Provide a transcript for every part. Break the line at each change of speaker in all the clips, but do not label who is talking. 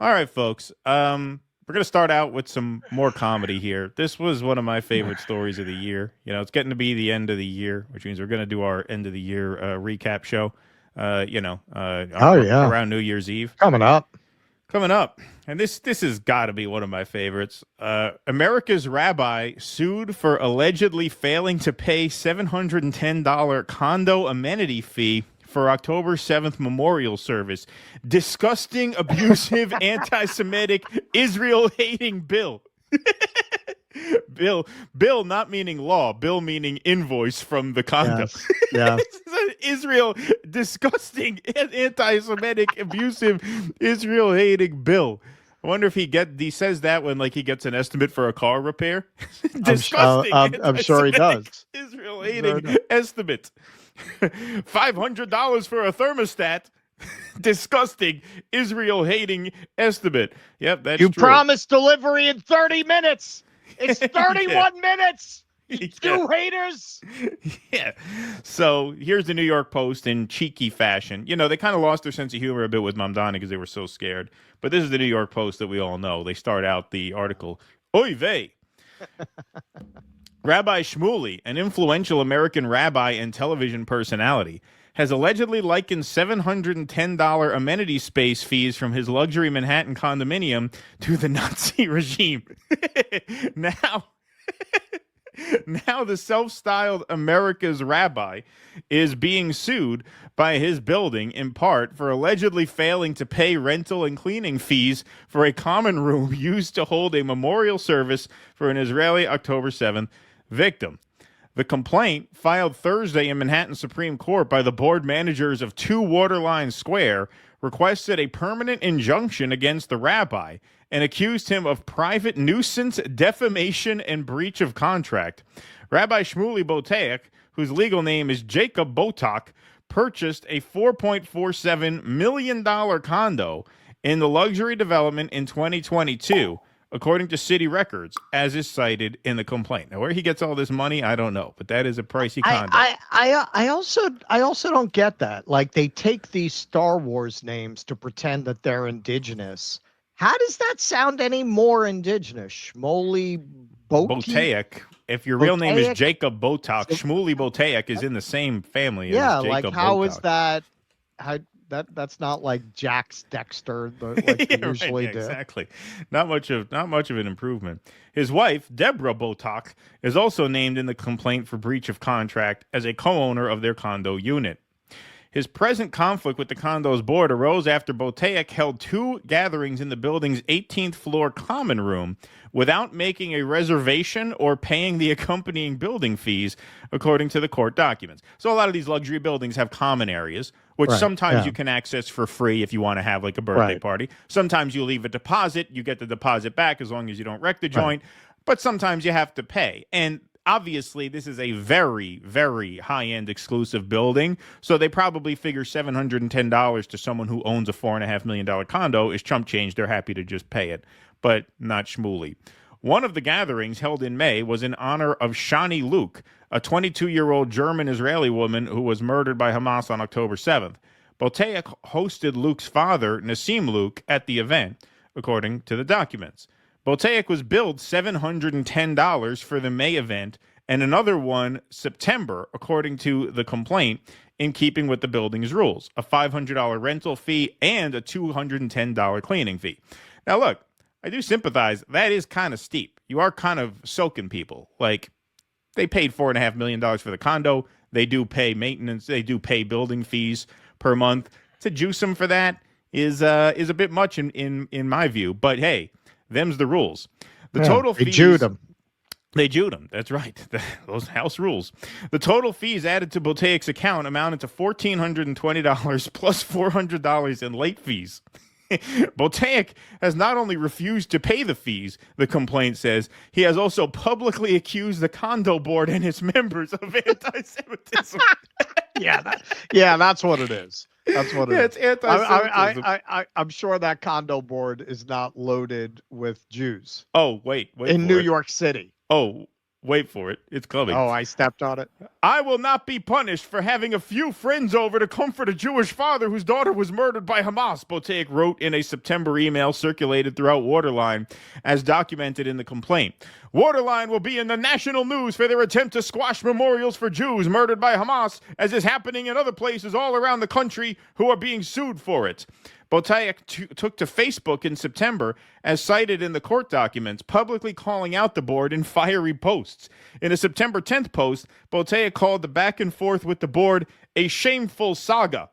All right, folks. We're gonna start out with some more comedy here. This was one of my favorite stories of the year. It's getting to be the end of the year, which means we're gonna do our end of the year recap show.
Oh yeah,
Around New Year's Eve
coming up.
coming up, and this has got to be one of my favorites. America's rabbi sued for allegedly failing to pay $710 condo amenity fee for October 7th memorial service. Disgusting, abusive, anti-Semitic, Israel-hating bill. Bill, not meaning law. Bill meaning invoice from the condo.
Yes, yes.
Israel, disgusting, anti-Semitic, abusive, Israel-hating bill. I wonder if he says that when he gets an estimate for a car repair. Disgusting,
I'm sure he does.
Israel-hating estimate. $500 for a thermostat. Disgusting, Israel-hating estimate. Yep, that's
you
true.
promised delivery in 30 minutes. It's 31 minutes. You
Yeah.
haters.
Yeah. So here's the New York Post in cheeky fashion. They kind of lost their sense of humor a bit with Mamdani because they were so scared. But this is the New York Post that we all know. They start out the article, Oy vey. Rabbi Shmuley, an influential American rabbi and television personality, has allegedly likened $710 amenity space fees from his luxury Manhattan condominium to the Nazi regime. Now, the self-styled America's rabbi is being sued by his building in part for allegedly failing to pay rental and cleaning fees for a common room used to hold a memorial service for an Israeli October 7th victim. The complaint, filed Thursday in Manhattan Supreme Court by the board managers of 2 Waterline Square, requested a permanent injunction against the rabbi and accused him of private nuisance, defamation, and breach of contract. Rabbi Shmuley Boteach, whose legal name is Jacob Botak, purchased a $4.47 million condo in the luxury development in 2022, according to city records, as is cited in the complaint. Now, where he gets all this money, I don't know, but that is a pricey condo.
I also don't get that. Like, they take these Star Wars names to pretend that they're indigenous. How does that sound any more indigenous? Shmuley
Boteach. If your real name is Jacob Botak, Shmuley Boteach is in the same family as Jacob
how
Botak.
Is that? How that's not like Jax Dexter, like
Yeah,
they usually do.
Exactly. Not much of an improvement. His wife, Deborah Botak, is also named in the complaint for breach of contract as a co-owner of their condo unit. His present conflict with the condo's board arose after Boteach held 2 gatherings in the building's 18th floor common room without making a reservation or paying the accompanying building fees, according to the court documents. So a lot of these luxury buildings have common areas, which sometimes you can access for free if you want to have like a birthday party. Sometimes you leave a deposit, you get the deposit back as long as you don't wreck the joint, but sometimes you have to pay. And obviously, this is a very, very high-end exclusive building, so they probably figure $710 to someone who owns a $4.5 million condo is chump change. They're happy to just pay it, but not Shmuley. One of the gatherings held in May was in honor of Shani Luke, a 22-year-old German-Israeli woman who was murdered by Hamas on October 7th. Boteach hosted Luke's father, Nassim Luke, at the event, according to the documents. Boteach was billed $710 for the May event and another one September, according to the complaint, in keeping with the building's rules, a $500 rental fee and a $210 cleaning fee. Now, look, I do sympathize. That is kind of steep. You are kind of soaking people. Like, they paid $4.5 million for the condo. They do pay maintenance. They do pay building fees per month. To juice them for that is a bit much in my view. But hey, them's the rules. The total fees. They Jewed him. That's right. Those house rules. The total fees added to Boteach's account amounted to $1,420 plus $400 in late fees. Boteach has not only refused to pay the fees, the complaint says, he has also publicly accused the condo board and its members of anti-Semitism.
That's what it is. That's what it is.
It's anti-Semitism.
I'm sure that condo board is not loaded with Jews.
Oh, wait.
In New York City.
Oh, Wait for it. It's coming.
Oh, I stepped on it.
I will not be punished for having a few friends over to comfort a Jewish father whose daughter was murdered by Hamas, Botaic wrote in a September email circulated throughout Waterline, as documented in the complaint. Waterline will be in the national news for their attempt to squash memorials for Jews murdered by Hamas, as is happening in other places all around the country who are being sued for it. Botaic took to Facebook in September, as cited in the court documents, publicly calling out the board in fiery posts. In a September 10th post, Botaic called the back and forth with the board a shameful saga.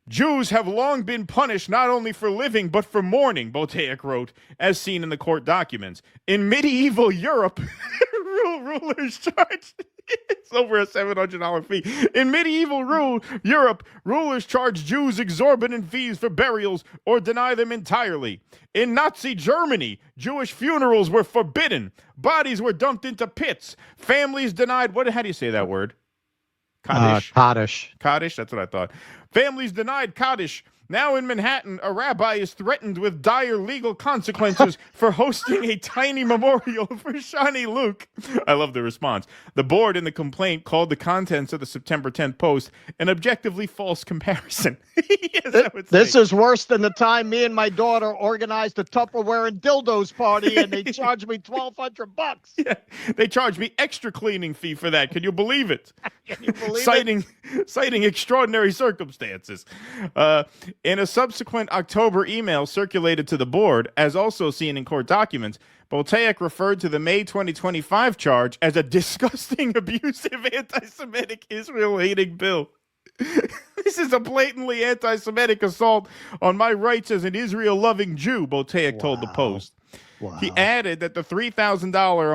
Jews have long been punished not only for living but for mourning, Botaic wrote, as seen in the court documents. In medieval Europe, rulers charged... It's over a $700 fee. In medieval Europe, rulers charged Jews exorbitant fees for burials or deny them entirely. In Nazi Germany, Jewish funerals were forbidden. Bodies were dumped into pits. Families denied... How do you say that word?
Kaddish. Kaddish.
Kaddish, that's what I thought. Families denied Kaddish. Now in Manhattan, a rabbi is threatened with dire legal consequences for hosting a tiny memorial for Shani Luke. I love the response. The board in the complaint called the contents of the September 10th post an objectively false comparison. Yes,
this is worse than the time me and my daughter organized a Tupperware and dildos party, and they charged me $1,200.
Yeah, they charged me extra cleaning fee for that. Can you believe it?
Can you believe it?
Citing extraordinary circumstances. In a subsequent October email circulated to the board, as also seen in court documents, Botaic referred to the May 2025 charge as a disgusting, abusive, anti-Semitic, Israel-hating bill. This is a blatantly anti-Semitic assault on my rights as an Israel-loving Jew, Botaic told the Post. Wow. He added that the $3,000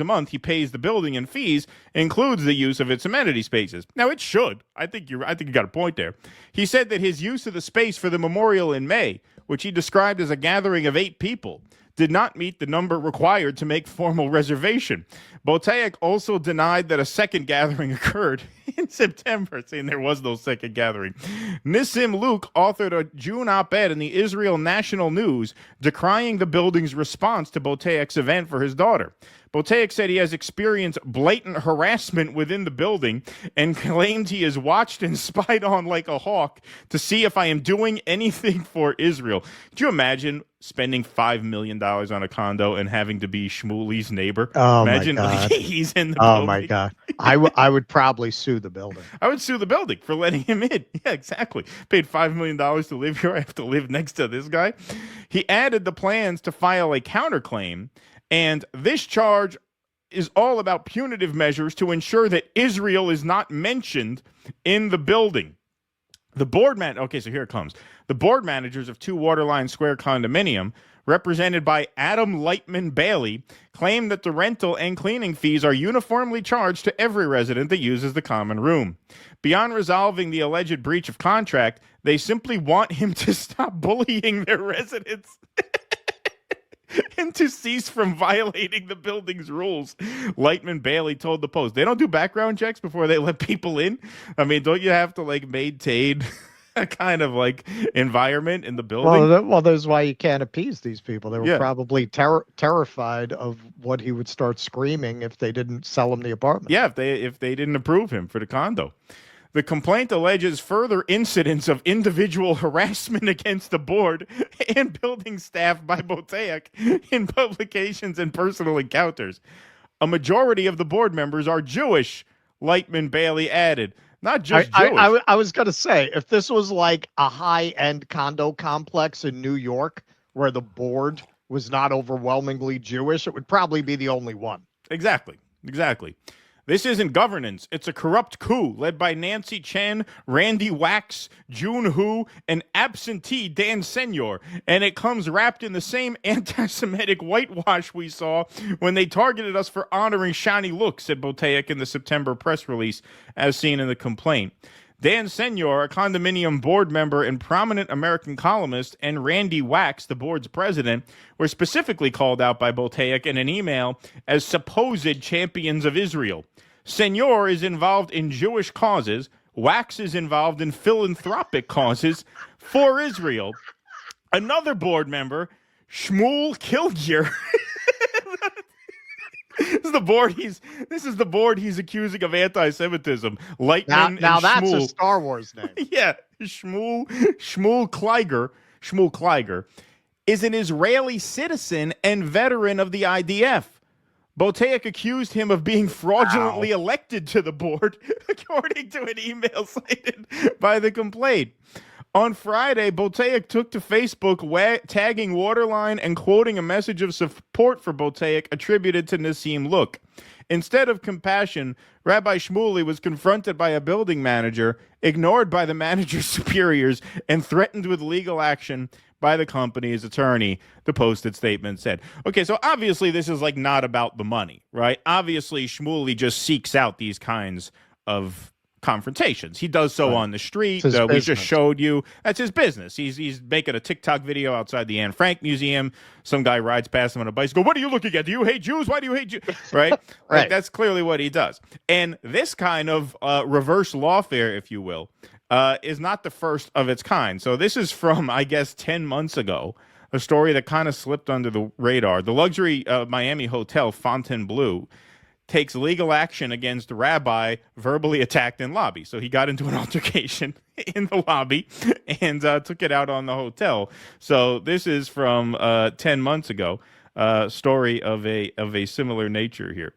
a month he pays the building in fees includes the use of its amenity spaces. Now it should. I think you got a point there. He said that his use of the space for the memorial in May, which he described as a gathering of 8 people, did not meet the number required to make formal reservation. Botaic also denied that a second gathering occurred in September, saying there was no second gathering. Nissim Luke authored a June op-ed in the Israel National News decrying the building's response to Botaic's event for his daughter. Botaic said he has experienced blatant harassment within the building and claimed he is watched and spied on like a hawk to see if I am doing anything for Israel. Could you imagine spending $5 million on a condo and having to be Shmuley's neighbor?
Oh,
imagine
my God.
He's in the building.
Oh, my God. I would probably sue the building.
I would sue the building for letting him in. Yeah, exactly. Paid $5 million to live here. I have to live next to this guy. He added the plans to file a counterclaim. And this charge is all about punitive measures to ensure that Israel is not mentioned in the building. The board okay, so here it comes. The board managers of 2 Waterline Square condominium, represented by Adam Lightman Bailey, claim that the rental and cleaning fees are uniformly charged to every resident that uses the common room. Beyond resolving the alleged breach of contract, they simply want him to stop bullying their residents. And to cease from violating the building's rules. Lightman Bailey told the Post, they don't do background checks before they let people in. I mean, don't you have to maintain a kind of environment in the building?
Well, that's why you can't appease these people. They were probably terrified of what he would start screaming if they didn't sell him the apartment.
Yeah, if they didn't approve him for the condo. The complaint alleges further incidents of individual harassment against the board and building staff by Botaic in publications and personal encounters. A majority of the board members are Jewish, Lightman Bailey added. Not just Jewish.
I was going to say, if this was like a high-end condo complex in New York where the board was not overwhelmingly Jewish, it would probably be the only one.
Exactly. This isn't governance. It's a corrupt coup led by Nancy Chen, Randy Wax, June Hu, and absentee Dan Senor. And it comes wrapped in the same anti-Semitic whitewash we saw when they targeted us for honoring Shani Luke, said Botaic in the September press release, as seen in the complaint. Dan Senor, a condominium board member and prominent American columnist, and Randy Wax, the board's president, were specifically called out by Botaic in an email as supposed champions of Israel. Senor is involved in Jewish causes. Wax is involved in philanthropic causes for Israel. Another board member, Shmuel Kilgier, This is the board he's accusing of anti-Semitism. Lightman
Now
and
that's a
Shmuel.
Star Wars name.
Yeah, Shmuel Kleiger is an Israeli citizen and veteran of the IDF. Boteach accused him of being fraudulently elected to the board, according to an email cited by the complaint. On Friday, Boteach took to Facebook, tagging Waterline and quoting a message of support for Boteach attributed to Nassim Look. Instead of compassion, Rabbi Shmuley was confronted by a building manager, ignored by the manager's superiors, and threatened with legal action by the company's attorney, the posted statement said. Okay, so obviously this is like not about the money, right? Obviously, Shmuley just seeks out these kinds of confrontations. He does so on the street. We just showed you. That's his business. He's making a TikTok video outside the Anne Frank Museum. Some guy rides past him on a bicycle. What are you looking at? Do you hate Jews? Why do you hate Jews? Right? Like, that's clearly what he does. And this kind of reverse lawfare, if you will, is not the first of its kind. So this is from, I guess, 10 months ago, a story that kind of slipped under the radar. The luxury Miami hotel Fontainebleau takes legal action against the rabbi verbally attacked in lobby. So he got into an altercation in the lobby and took it out on the hotel. So this is from 10 months ago, story of a similar nature here.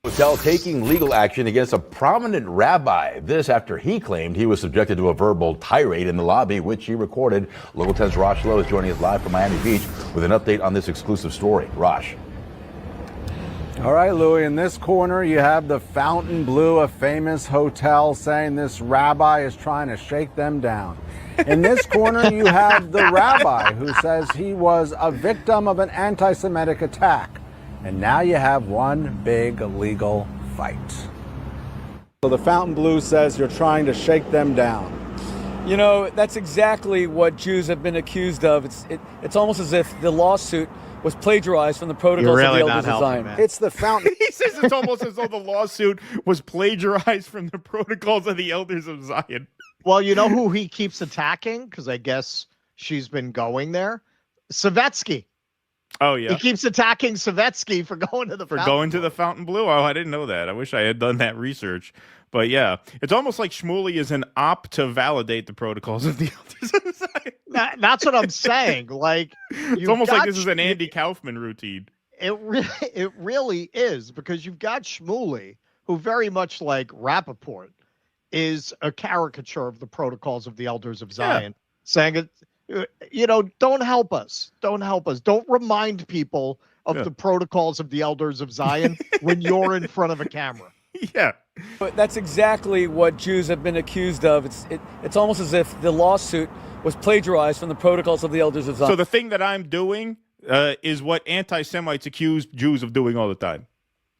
Hotel taking legal action against a prominent rabbi. This after he claimed he was subjected to a verbal tirade in the lobby, which he recorded. Local 10's Rosh Lowe is joining us live from Miami Beach with an update on this exclusive story. Rosh.
All right, Louis, in this corner, you have the Fontainebleau, a famous hotel, saying this rabbi is trying to shake them down. In this corner, you have the rabbi who says he was a victim of an anti-Semitic attack. And now you have one big legal fight. So the Fontainebleau says you're trying to shake them down.
You know, that's exactly what Jews have been accused of. It's almost as if the lawsuit was plagiarized from the protocols of the Elders of Zion.
It's the fountain.
He says it's almost as though the lawsuit was plagiarized from the protocols of the Elders of Zion.
Well, you know who he keeps attacking? Because I guess she's been going there. Savetsky.
Oh, yeah.
He keeps attacking Savetsky for going to the
Fontainebleau. Oh, I didn't know that. I wish I had done that research. But yeah, it's almost like Shmuley is an op to validate the protocols of the Elders of Zion.
That's what I'm saying. Like,
it's almost like this is an Andy Kaufman routine.
It really is, because you've got Shmuley, who very much like Rappaport is a caricature of the protocols of the Elders of Zion, saying it. You know, don't help us. Don't help us. Don't remind people of the protocols of the Elders of Zion when you're in front of a camera.
Yeah.
But that's exactly what Jews have been accused of. It's almost as if the lawsuit was plagiarized from the protocols of the Elders of Zion.
So the thing that I'm doing is what anti-Semites accuse Jews of doing all the time,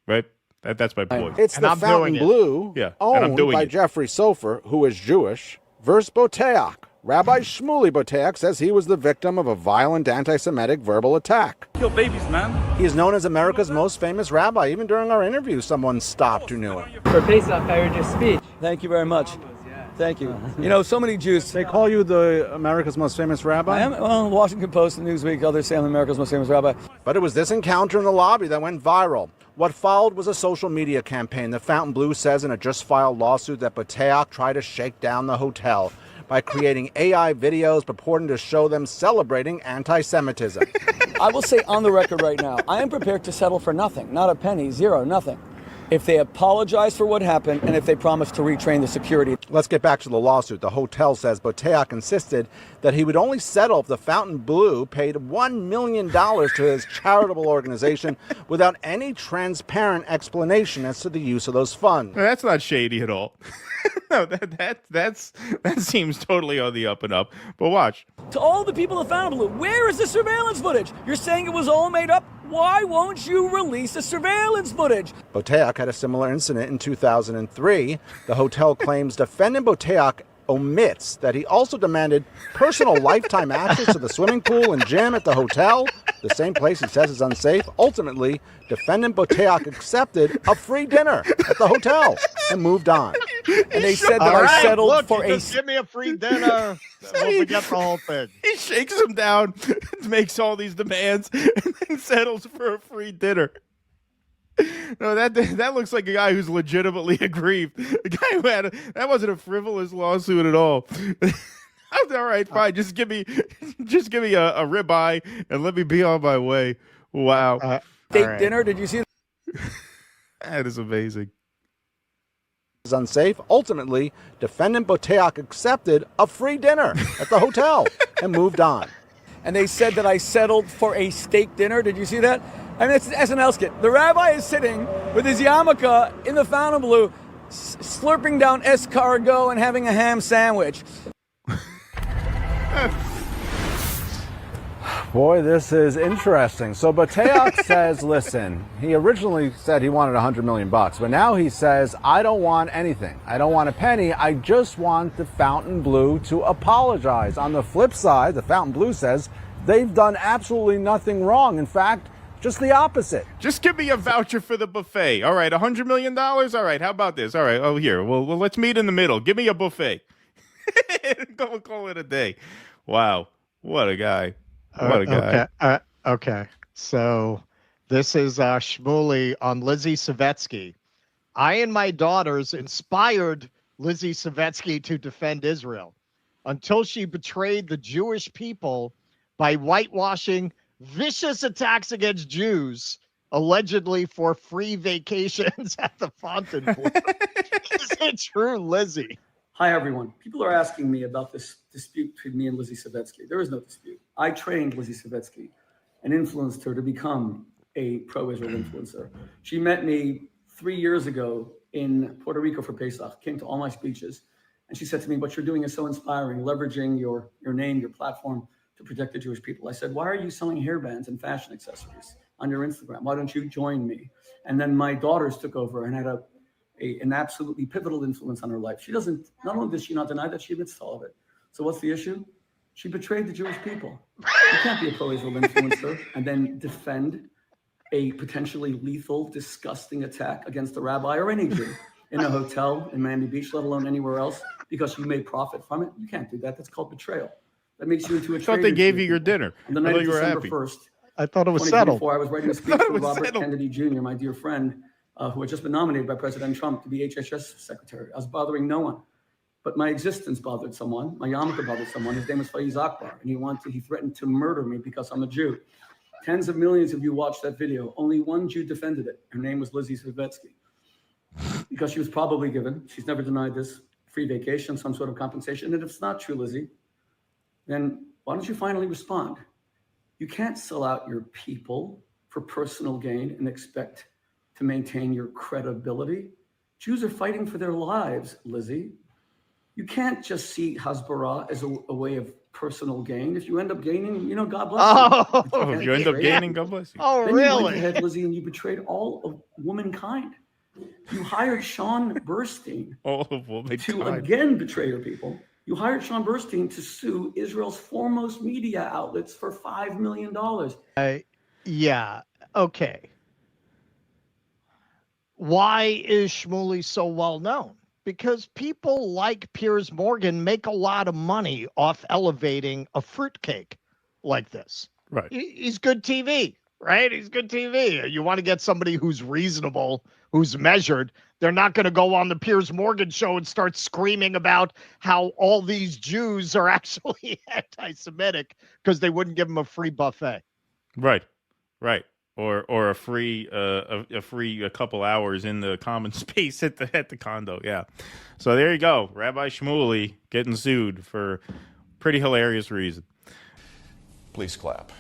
right? That's my point.
It's the Fontainebleau, owned by Jeffrey Sofer, who is Jewish, versus Boteach. Rabbi Shmuley Boteach says he was the victim of a violent anti-Semitic verbal attack.
Kill babies, man.
He is known as America's most famous rabbi. Even during our interview, someone stopped who knew him.
For Pesach, I heard your speech.
Thank you very much. Thank you. You know, so many Jews.
They call you the America's most famous rabbi?
I am. Well, Washington Post and Newsweek, others say I'm America's most famous rabbi.
But it was this encounter in the lobby that went viral. What followed was a social media campaign. The Fontainebleau says in a just-filed lawsuit that Boteach tried to shake down the hotel by creating AI videos purporting to show them celebrating anti-Semitism.
I will say on the record right now, I am prepared to settle for nothing, not a penny, zero, nothing, if they apologize for what happened and if they promise to retrain the security.
Let's get back to the lawsuit. The hotel says Boteach insisted that he would only settle if the Fontainebleau paid $1 million to his charitable organization without any transparent explanation as to the use of those funds.
That's not shady at all. No, that seems totally on the up and up. But watch.
To all the people of Fontainebleau, where is the surveillance footage? You're saying it was all made up? Why won't you release the surveillance footage?
Boteach had a similar incident in 2003. The hotel claims defendant Boteach omits that he also demanded personal lifetime access to the swimming pool and gym at the hotel, the same place he says is unsafe. Ultimately, defendant Boteach accepted a free dinner at the hotel and moved on.
And they said that I settled for a...
Just give me a free dinner. We'll forget the whole thing.
He shakes him down, makes all these demands, and then settles for a free dinner. No, that looks like a guy who's legitimately aggrieved. A guy who that wasn't a frivolous lawsuit at all. All right, fine. Just give me a ribeye and let me be on my way. Wow.
Steak dinner. Did you see?
That is amazing.
Is unsafe. Ultimately, defendant Boteach accepted a free dinner at the hotel and moved on.
And they said that I settled for a steak dinner. Did you see that? I mean, it's an SNL skit. The rabbi is sitting with his yarmulke in the Fontainebleau, slurping down escargot and having a ham sandwich.
Boy, this is interesting. So Boteach says, listen, he originally said he wanted $100 million, but now he says, I don't want anything. I don't want a penny. I just want the Fontainebleau to apologize. On the flip side, the Fontainebleau says they've done absolutely nothing wrong. In fact, just the opposite.
Just give me a voucher for the buffet. All right, $100 million? All right, how about this? All right, here. Well, let's meet in the middle. Give me a buffet. Go call it a day. Wow, what a guy. What a guy.
Okay. So this is Shmuley on Lizzie Savetsky. I and my daughters inspired Lizzie Savetsky to defend Israel until she betrayed the Jewish people by whitewashing vicious attacks against Jews, allegedly for free vacations at the Fontainebleau. Is it true, Lizzie?
Hi, everyone. People are asking me about this dispute between me and Lizzie Savetsky. There is no dispute. I trained Lizzie Savetsky and influenced her to become a pro-Israel influencer. She met me 3 years ago in Puerto Rico for Pesach, came to all my speeches, and she said to me, what you're doing is so inspiring, leveraging your name, your platform to protect the Jewish people. I said, why are you selling hairbands and fashion accessories on your Instagram? Why don't you join me? And then my daughters took over and had an absolutely pivotal influence on her life. She doesn't, not only does she not deny that, she admits to all of it. So what's the issue? She betrayed the Jewish people. You can't be a pro-Israel influencer and then defend a potentially lethal, disgusting attack against a rabbi or any Jew in a hotel in Miami Beach, let alone anywhere else, because you may profit from it. You can't do that. That's called betrayal. That makes you into a
I thought they gave you your dinner.
On the night of December 1st,
I thought it was settled.
I was writing a speech for Robert Kennedy Jr., my dear friend, who had just been nominated by President Trump to be HHS secretary. I was bothering no one, but my existence bothered someone. My yarmulke bothered someone. His name was Faiz Akbar, and he threatened to murder me because I'm a Jew. Tens of millions of you watched that video. Only one Jew defended it. Her name was Lizzie Savetsky, because she was probably given, she's never denied this, free vacation, some sort of compensation. And if it's not true, Lizzie, then why don't you finally respond? You can't sell out your people for personal gain and expect to maintain your credibility. Jews are fighting for their lives, Lizzie. You can't just see Hasbara as a way of personal gain. If you end up gaining, God bless you.
Oh, if you end up gaining, God bless you.
Oh,
then
really?
You went ahead, Lizzie, and you betrayed all of womankind. You hired Sean Burstein
All of womankind.
to again betray your people. You hired Sean Burstein to sue Israel's foremost media outlets for $5 million.
Yeah. Okay. Why is Shmuley so well known? Because people like Piers Morgan make a lot of money off elevating a fruitcake like this.
Right.
He's good TV, right? He's good TV. You want to get somebody who's reasonable, who's measured. They're not going to go on the Piers Morgan show and start screaming about how all these Jews are actually anti-Semitic because they wouldn't give them a free buffet.
Right. Or a free a couple hours in the common space at the condo. Yeah. So there you go. Rabbi Shmuley getting sued for pretty hilarious reason.
Please clap.